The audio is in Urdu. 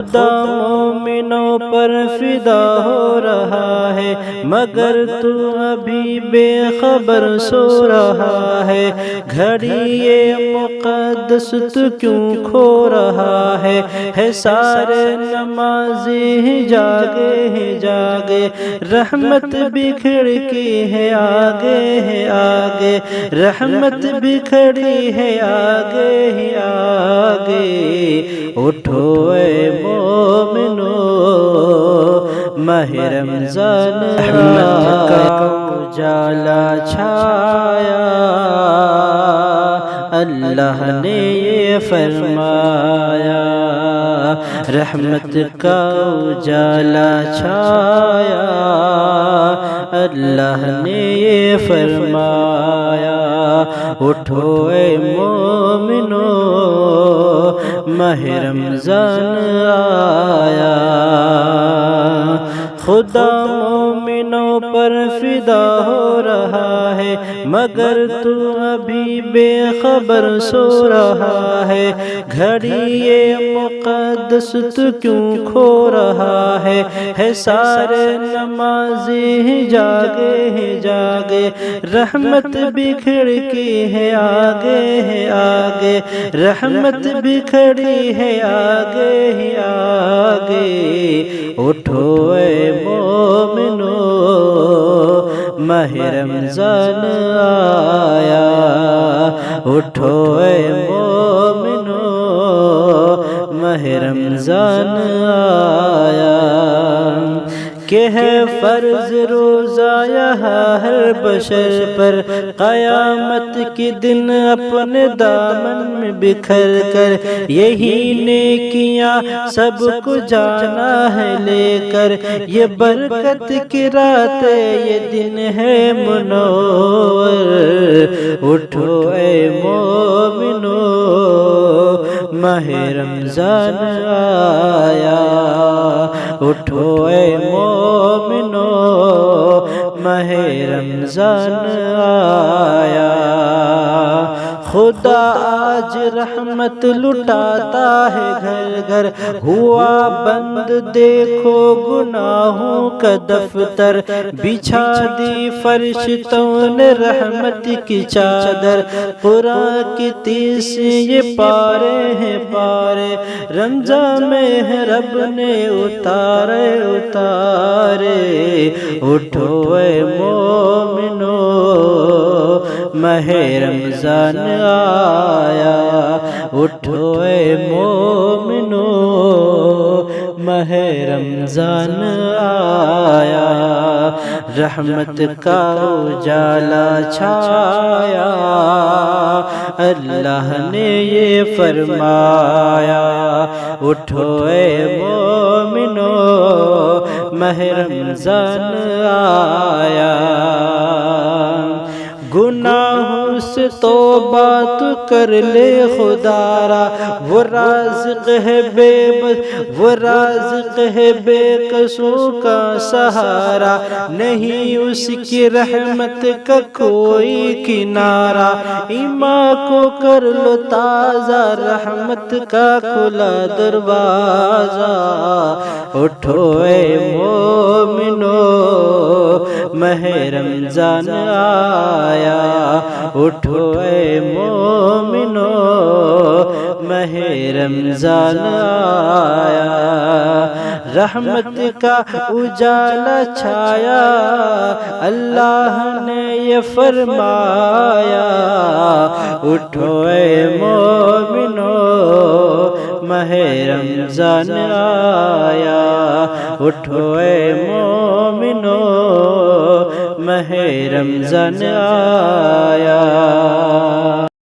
خدا مومنوں پر فدا ہو رہا ہے، مگر تو ابھی بے خبر سو رہا ہے۔ گھڑی یہ مقدس تو کیوں کھو رہا ہے سارے نمازی جاگے جاگے، رحمت بکھڑ کی ہے آگے آگے، رحمت بکھڑی ہے آگے آگے۔ اٹھو اے مومنو، ماہ رمضان رحمت کا اجالا چھایا، اللہ نے یہ فرمایا۔ رحمت کا اجالا چھایا، اللہ نے یہ فرمایا۔ اٹھو اے مومنو، ماہ رمضان آیا۔ خدا مومنوں پر فدا ہو رہا ہے، مگر تو ابھی بے خبر سو رہا ہے۔ گھڑی یہ مقدس تو کیوں کھو رہا ہے سارے نمازی جاگے جاگے، رحمت بکھڑ کی ہے آگے آگے، رحمت بکھڑی ہے آگے آگے۔ اٹھو اے مومنو، ماہ رمضان آیا۔ اٹھو اے مومنو، ماہ رمضان آیا۔ کہ ہے فرض روزہ یہاں ہر بشر پر، قیامت کے دن اپنے دامن میں بکھر کر، یہی نیکیاں سب کو جانا ہے لے کر۔ یہ برکت کی رات یہ دن ہے منور، اٹھو اے مومنو، ماہ رمضان آیا۔ اٹھو اے مومنو، ماہ رمضان آیا۔ خدا آج رحمت لٹاتا ہے گھر گھر، ہوا بند دیکھو گناہوں کا دفتر، بچھا دی فرشتوں نے رحمت کی چادر۔ قرآن کی 30 یہ پارے ہیں پارے، رمضان میں ہے رب نے اتارے اتارے۔ اٹھو اے مومنو، ماہ رمضان آیا۔ اٹھو اے مومنو، ماہ رمضان آیا۔ رحمت کا اجالا چھایا، اللہ نے یہ فرمایا۔ اٹھو اے مومنو، ماہ رمضان آیا۔ گناہوں سے توبہ تو کر لے خدا را، وہ رازق ہے بے بس، وہ رازق ہے بے کسوں کا سہارا، نہیں اس کی رحمت کا کوئی کنارہ۔ ایمان کو کر لو تازہ، رحمت کا کھلا دروازہ۔ اٹھو اے مومنو، ماہ رمضان آیا۔ اٹھو اے مومنو، ماہ رمضان آیا۔ رحمت کا اجالا چھایا، اللہ نے یہ فرمایا۔ اٹھو اے مومنو، ماہ رمضان آیا۔ اٹھو اے مومنو، ماہ رمضان آیا۔